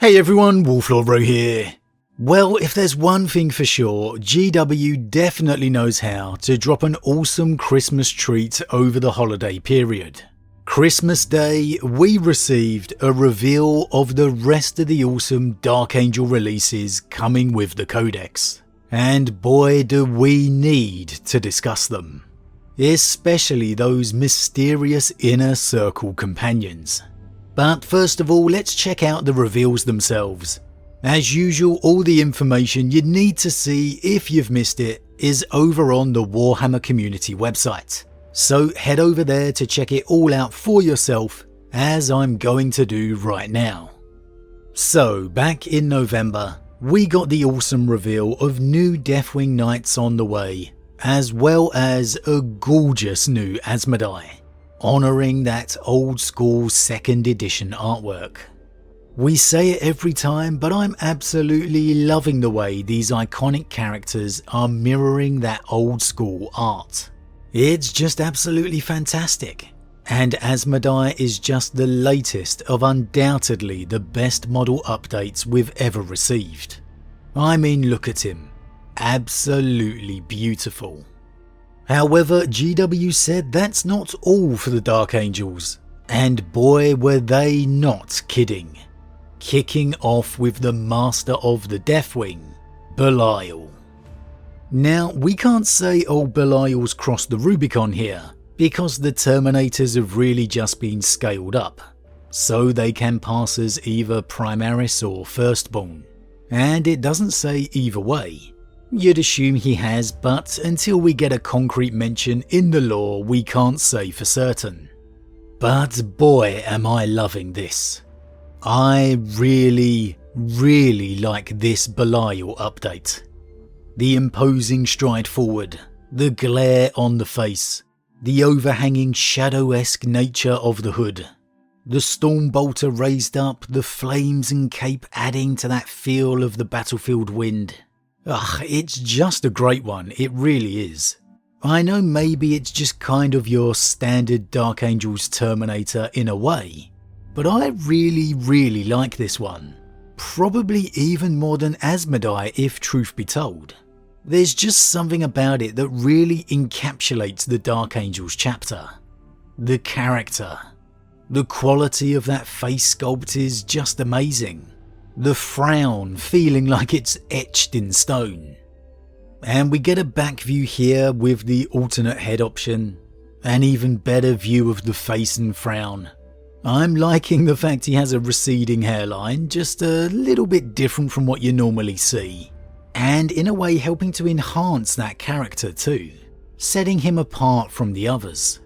Hey everyone, Wolf Lord Rho here. Well, if there's one thing for sure, GW definitely knows how to drop an awesome Christmas treat over the holiday period. Christmas Day, we received a reveal of the rest of the awesome Dark Angel releases coming with the codex. And boy do we need to discuss them. Especially those mysterious inner circle companions. But first of all, let's check out the reveals themselves. As usual, all the information you need to see if you've missed it is over on the Warhammer community website. So head over there to check it all out for yourself, as I'm going to do right now. So back in November, we got the awesome reveal of new Deathwing Knights on the way, as well as a gorgeous new Asmodai, honouring that old school 2nd edition artwork. We say it every time, but I'm absolutely loving the way these iconic characters are mirroring that old school art. It's just absolutely fantastic. And Asmodai is just the latest of undoubtedly the best model updates we've ever received. I mean, look at him. Absolutely beautiful. However, GW said that's not all for the Dark Angels. And boy were they not kidding. Kicking off with the master of the Deathwing, Belial. Now, we can't say old Belial's crossed the Rubicon here, because the Terminators have really just been scaled up, so they can pass as either Primaris or Firstborn, and it doesn't say either way. You'd assume he has, but until we get a concrete mention in the lore, we can't say for certain. But boy am I loving this. I really like this Belial update. The imposing stride forward, the glare on the face, the overhanging shadow-esque nature of the hood, the Stormbolter raised up, the flames and cape adding to that feel of the battlefield wind. It's just a great one, it really is. I know maybe it's just kind of your standard Dark Angels Terminator in a way, but I really like this one. Probably even more than Asmodai if truth be told. There's just something about it that really encapsulates the Dark Angels chapter. The character. The quality of that face sculpt is just amazing. The frown feeling like it's etched in stone. And we get a back view here with the alternate head option. An even better view of the face and frown. I'm liking the fact he has a receding hairline, just a little bit different from what you normally see. And in a way helping to enhance that character too, setting him apart from the others.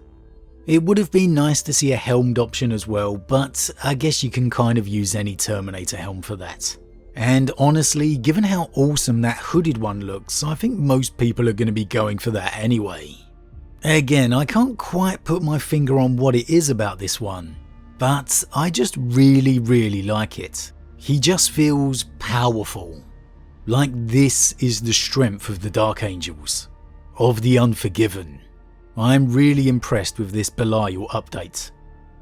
It would have been nice to see a helmed option as well, but I guess you can kind of use any Terminator helm for that. And honestly, given how awesome that hooded one looks, I think most people are going to be going for that anyway. Again, I can't quite put my finger on what it is about this one, but I just really like it. He just feels powerful. Like this is the strength of the Dark Angels, of the Unforgiven. I'm really impressed with this Belial update.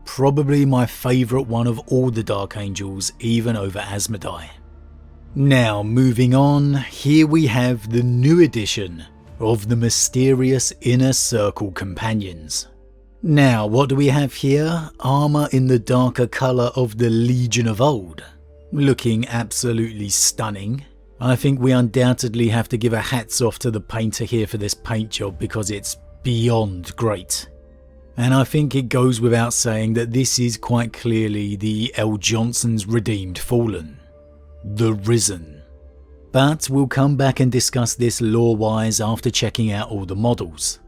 Probably my favourite one of all the Dark Angels, even over Asmodai. Now moving on, here we have the new edition of the mysterious Inner Circle companions. Now what do we have here? Armour in the darker colour of the Legion of old. Looking absolutely stunning. I think we undoubtedly have to give a hats off to the painter here for this paint job because it's beyond great. And I think it goes without saying that this is quite clearly the L. Johnson's Redeemed Fallen. The Risen. But we'll come back and discuss this lore-wise after checking out all the models.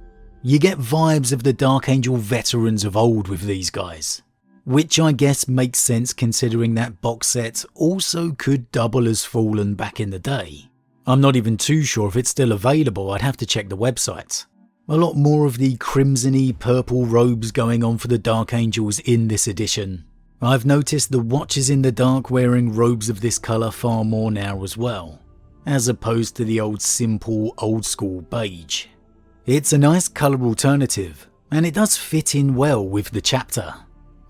You get vibes of the Dark Angel veterans of old with these guys. Which I guess makes sense considering that box set also could double as Fallen back in the day. I'm not even too sure if it's still available, I'd have to check the website. A lot more of the crimson-y purple robes going on for the Dark Angels in this edition. I've noticed the Watchers in the Dark wearing robes of this colour far more now as well, as opposed to the old simple old school beige. It's a nice colour alternative, and it does fit in well with the chapter.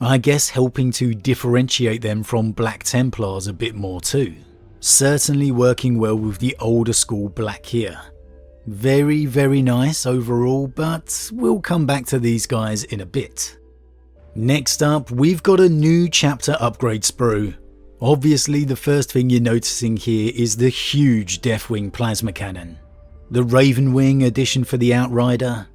I guess helping to differentiate them from Black Templars a bit more too. Certainly working well with the older school black here. Very, very nice overall, but we'll come back to these guys in a bit. Next up, we've got a new chapter upgrade sprue. Obviously, the first thing you're noticing here is the huge Deathwing plasma cannon. The Ravenwing addition for the Outrider.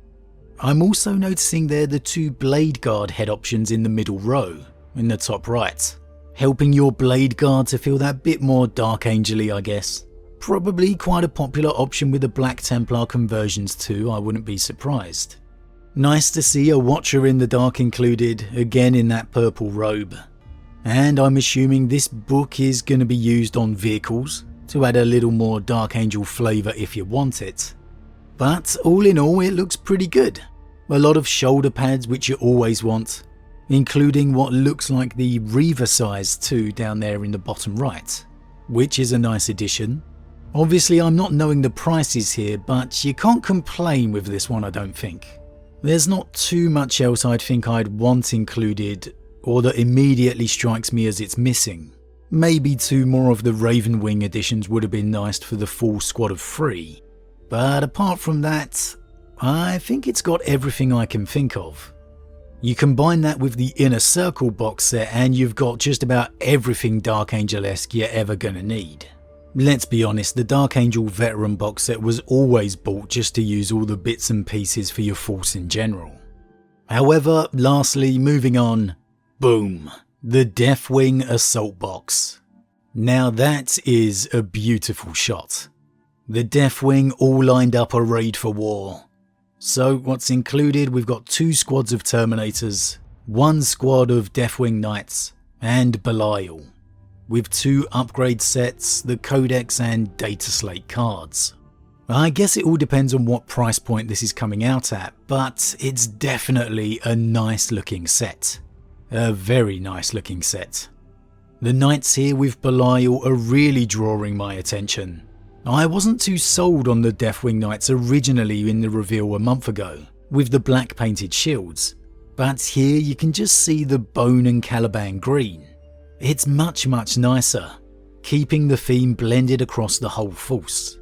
I'm also noticing there the two Blade Guard head options in the middle row, in the top right, helping your Blade Guard to feel that bit more Dark Angel-y, I guess. Probably quite a popular option with the Black Templar conversions too, I wouldn't be surprised. Nice to see a Watcher in the Dark included, again in that purple robe. And I'm assuming this book is going to be used on vehicles, to add a little more Dark Angel flavour if you want it. But all in all, it looks pretty good. A lot of shoulder pads which you always want, including what looks like the Reaver size too down there in the bottom right, which is a nice addition. Obviously I'm not knowing the prices here, but you can't complain with this one, I don't think. There's not too much else I'd think I'd want included, or that immediately strikes me as it's missing. Maybe two more of the Ravenwing editions would have been nice for the full squad of 3. But apart from that, I think it's got everything I can think of. You combine that with the Inner Circle box set and you've got just about everything Dark Angel-esque you're ever gonna need. Let's be honest, the Dark Angel Veteran box set was always bought just to use all the bits and pieces for your force in general. However, lastly, moving on, boom, the Deathwing Assault Box. Now that is a beautiful shot. The Deathwing all lined up arrayed for war. So what's included, we've got 2 squads of Terminators, 1 squad of Deathwing Knights, and Belial, with 2 upgrade sets, the Codex and Data Slate cards. I guess it all depends on what price point this is coming out at, but it's definitely a nice looking set. A very nice looking set. The Knights here with Belial are really drawing my attention. I wasn't too sold on the Deathwing Knights originally in the reveal a month ago, with the black painted shields, but here you can just see the bone and Caliban green. It's much nicer, keeping the theme blended across the whole force.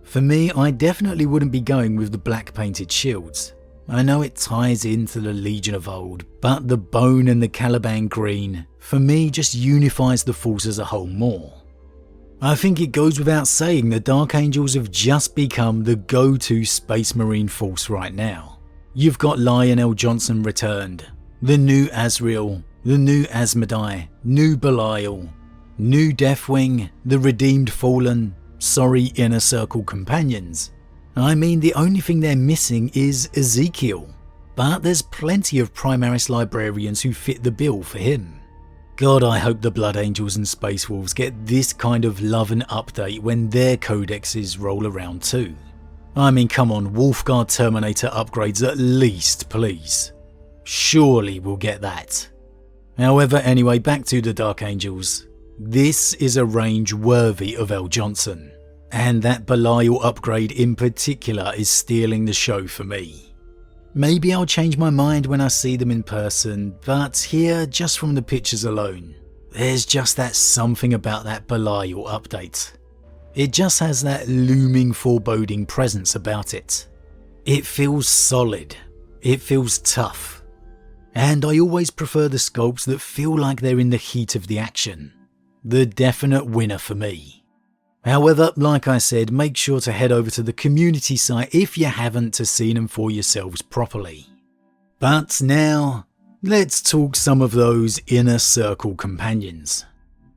For me, I definitely wouldn't be going with the black painted shields. I know it ties into the Legion of old, but the bone and the Caliban green, for me, just unifies the force as a whole more. I think it goes without saying the Dark Angels have just become the go-to Space Marine force right now. You've got Lionel Johnson returned, the new Azrael, the new Asmodai, new Belial, new Deathwing, the Redeemed Fallen, Inner Circle companions. I mean, the only thing they're missing is Ezekiel, but there's plenty of Primaris librarians who fit the bill for him. God, I hope the Blood Angels and Space Wolves get this kind of love and update when their codexes roll around too. I mean, come on, Wolfguard Terminator upgrades at least, please. Surely we'll get that. However, anyway, back to the Dark Angels. This is a range worthy of L. Johnson, and that Belial upgrade in particular is stealing the show for me. Maybe I'll change my mind when I see them in person, but here, just from the pictures alone, there's just that something about that Belial update. It just has that looming foreboding presence about it. It feels solid, it feels tough, and I always prefer the sculpts that feel like they're in the heat of the action. The definite winner for me. However, like I said, make sure to head over to the community site if you haven't to see them for yourselves properly. But now, let's talk some of those Inner Circle companions.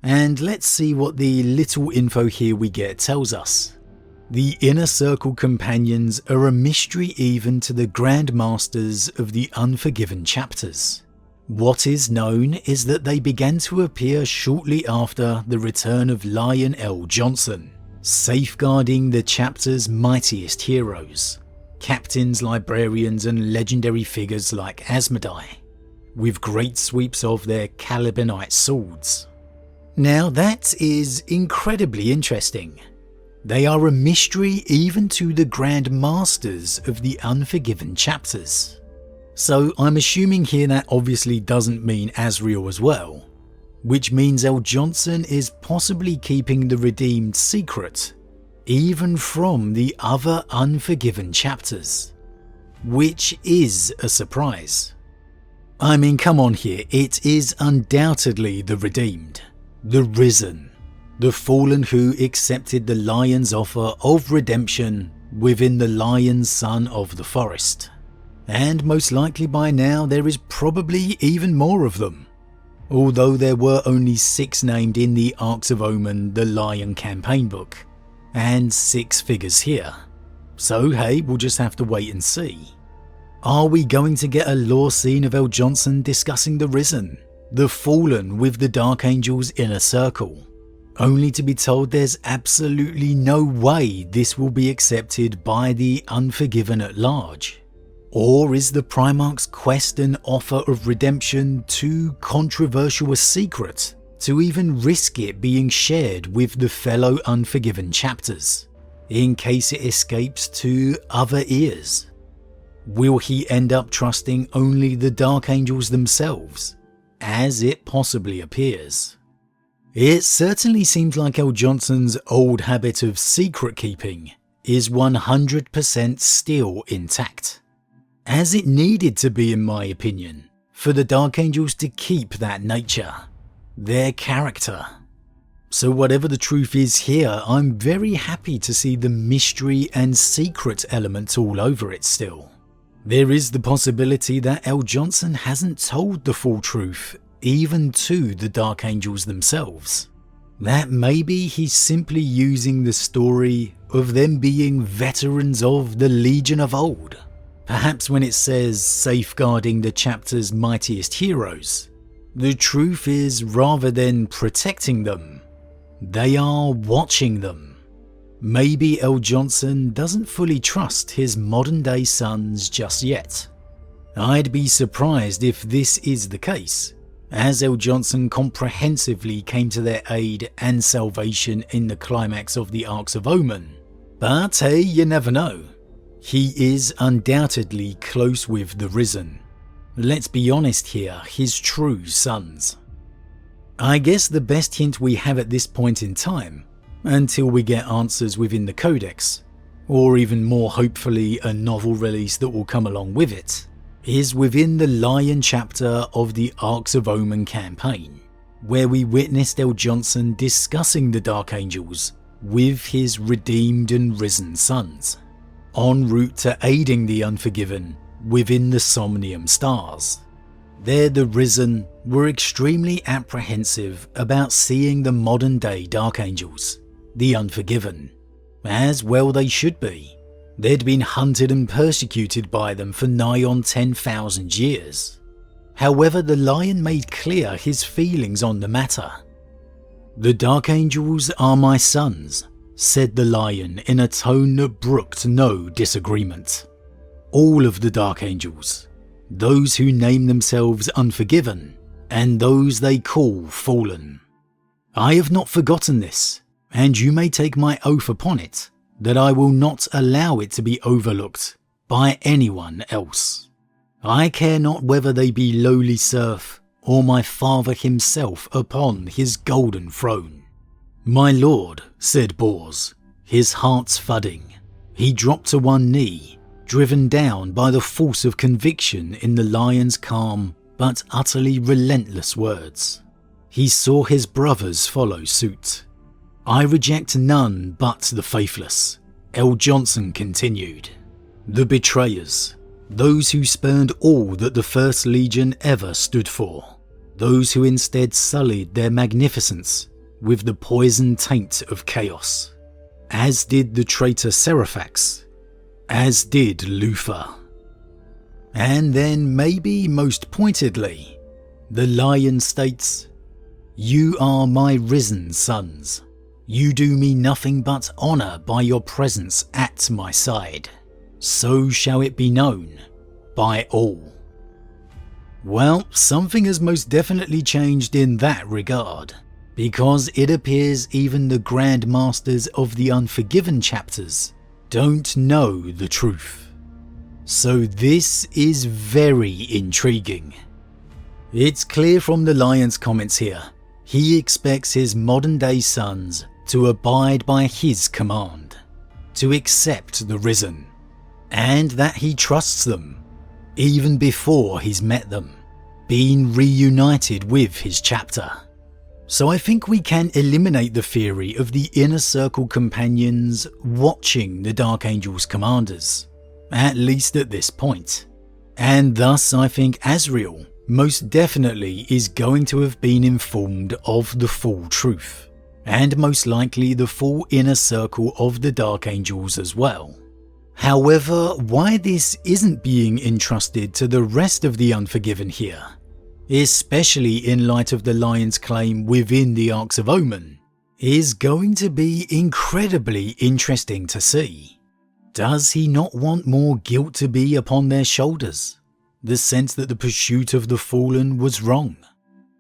And let's see what the little info here we get tells us. The Inner Circle companions are a mystery even to the Grand Masters of the Unforgiven chapters. What is known is that they began to appear shortly after the return of Lion L. Johnson, safeguarding the chapter's mightiest heroes, captains, librarians and legendary figures like Asmodai, with great sweeps of their Calibanite swords. Now that is incredibly interesting. They are a mystery even to the Grand Masters of the Unforgiven chapters. So I'm assuming here that obviously doesn't mean Asriel as well, which means L. Johnson is possibly keeping the redeemed secret, even from the other Unforgiven chapters, which is a surprise. I mean, come on here, it is undoubtedly the redeemed, the risen, the fallen who accepted the lion's offer of redemption within the lion's son of the forest. And most likely by now there is probably even more of them, although there were only 6 named in the Arcs of Omen the Lion campaign book, and 6 figures here. So hey, we'll just have to wait and see. Are we going to get a lore scene of L. Johnson discussing the Risen, the Fallen with the Dark Angel's inner circle, only to be told there's absolutely no way this will be accepted by the Unforgiven at large? Or is the Primarch's quest and offer of redemption too controversial a secret to even risk it being shared with the fellow Unforgiven chapters, in case it escapes to other ears? Will he end up trusting only the Dark Angels themselves, as it possibly appears? It certainly seems like L. Johnson's old habit of secret keeping is 100% still intact, as it needed to be in my opinion, for the Dark Angels to keep that nature, their character. So whatever the truth is here, I'm very happy to see the mystery and secret element all over it still. There is the possibility that L. Johnson hasn't told the full truth even to the Dark Angels themselves. That maybe he's simply using the story of them being veterans of the Legion of old. Perhaps when it says safeguarding the chapter's mightiest heroes, the truth is rather than protecting them, they are watching them. Maybe L. Johnson doesn't fully trust his modern day sons just yet. I'd be surprised if this is the case, as L. Johnson comprehensively came to their aid and salvation in the climax of the Arcs of Omen. But hey, you never know. He is undoubtedly close with the Risen. Let's be honest here, his true sons. I guess the best hint we have at this point in time, until we get answers within the Codex, or even more hopefully a novel release that will come along with it, is within the Lion chapter of the Arcs of Omen campaign, where we witnessed L. Johnson discussing the Dark Angels with his redeemed and risen sons, en route to aiding the Unforgiven within the Somnium Stars. There the Risen were extremely apprehensive about seeing the modern day Dark Angels, the Unforgiven, as well they should be. They'd been hunted and persecuted by them for nigh on 10,000 years. However, the Lion made clear his feelings on the matter. "The Dark Angels are my sons," said the Lion in a tone that brooked no disagreement. "All of the Dark Angels, those who name themselves Unforgiven, and those they call Fallen. I have not forgotten this, and you may take my oath upon it that I will not allow it to be overlooked by anyone else. I care not whether they be lowly serf or my father himself upon his golden throne." "My lord," said Bors, his heart's thudding. He dropped to one knee, driven down by the force of conviction in the Lion's calm but utterly relentless words. He saw his brothers follow suit. "I reject none but the faithless," L. Johnson continued. "The betrayers, those who spurned all that the First Legion ever stood for, those who instead sullied their magnificence with the poison taint of chaos, as did the traitor Seraphax, as did Luther." And then, maybe most pointedly, the Lion states, "You are my risen sons. You do me nothing but honour by your presence at my side. So shall it be known by all." Well, something has most definitely changed in that regard, because it appears even the Grand Masters of the Unforgiven chapters don't know the truth. So this is very intriguing. It's clear from the Lion's comments here, he expects his modern day sons to abide by his command, to accept the Risen, and that he trusts them, even before he's met them, being reunited with his chapter. So I think we can eliminate the theory of the Inner Circle companions watching the Dark Angel's commanders, at least at this point. And thus I think Azrael most definitely is going to have been informed of the full truth, and most likely the full Inner Circle of the Dark Angels as well. However, why this isn't being entrusted to the rest of the Unforgiven here, especially in light of the Lion's claim within the Arcs of Omen, is going to be incredibly interesting to see. Does he not want more guilt to be upon their shoulders? The sense that the pursuit of the fallen was wrong?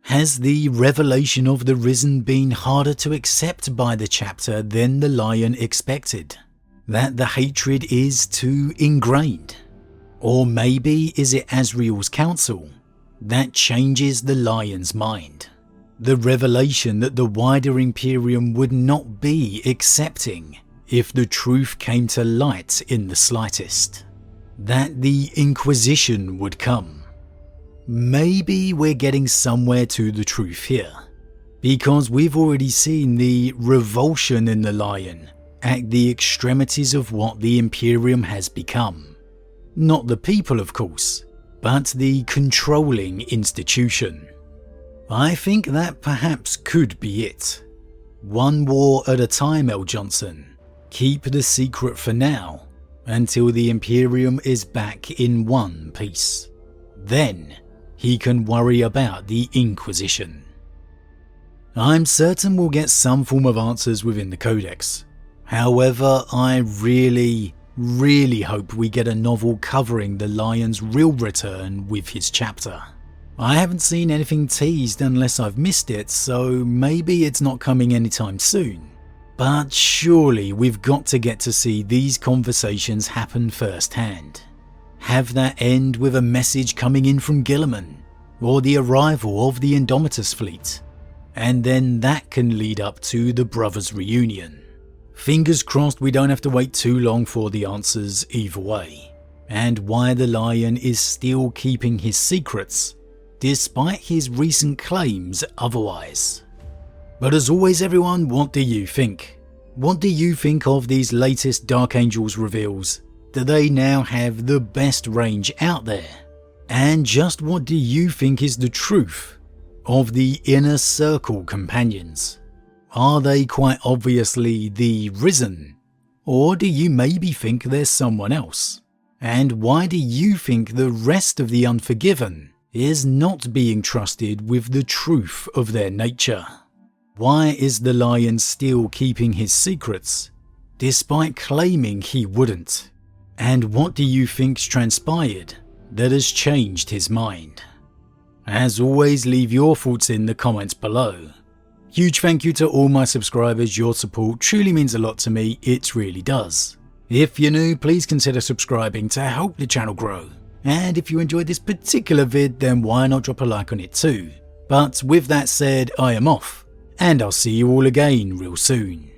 Has the revelation of the Risen been harder to accept by the chapter than the Lion expected? That the hatred is too ingrained? Or maybe is it Azrael's counsel that changes the Lion's mind? The revelation that the wider Imperium would not be accepting if the truth came to light in the slightest. That the Inquisition would come. Maybe we're getting somewhere to the truth here, because we've already seen the revulsion in the Lion at the extremities of what the Imperium has become. Not the people, of course, but the controlling institution. I think that perhaps could be it. One war at a time, L. Johnson. Keep the secret for now, until the Imperium is back in one piece. Then he can worry about the Inquisition. I'm certain we'll get some form of answers within the Codex. However, I really hope we get a novel covering the Lion's real return with his chapter. I haven't seen anything teased unless I've missed it, so maybe it's not coming anytime soon. But surely we've got to get to see these conversations happen firsthand. Have that end with a message coming in from Guilliman, or the arrival of the Indomitus fleet, and then that can lead up to the brothers' reunion. Fingers crossed we don't have to wait too long for the answers either way, and why the Lion is still keeping his secrets, despite his recent claims otherwise. But as always everyone, what do you think? What do you think of these latest Dark Angels reveals? Do they now have the best range out there? And just what do you think is the truth of the Inner Circle companions? Are they quite obviously the Risen? Or do you maybe think there's someone else? And why do you think the rest of the Unforgiven is not being trusted with the truth of their nature? Why is the Lion still keeping his secrets, despite claiming he wouldn't? And what do you think's transpired that has changed his mind? As always, leave your thoughts in the comments below. Huge thank you to all my subscribers, your support truly means a lot to me, it really does. If you're new, please consider subscribing to help the channel grow. And if you enjoyed this particular vid, then why not drop a like on it too. But with that said, I am off, and I'll see you all again real soon.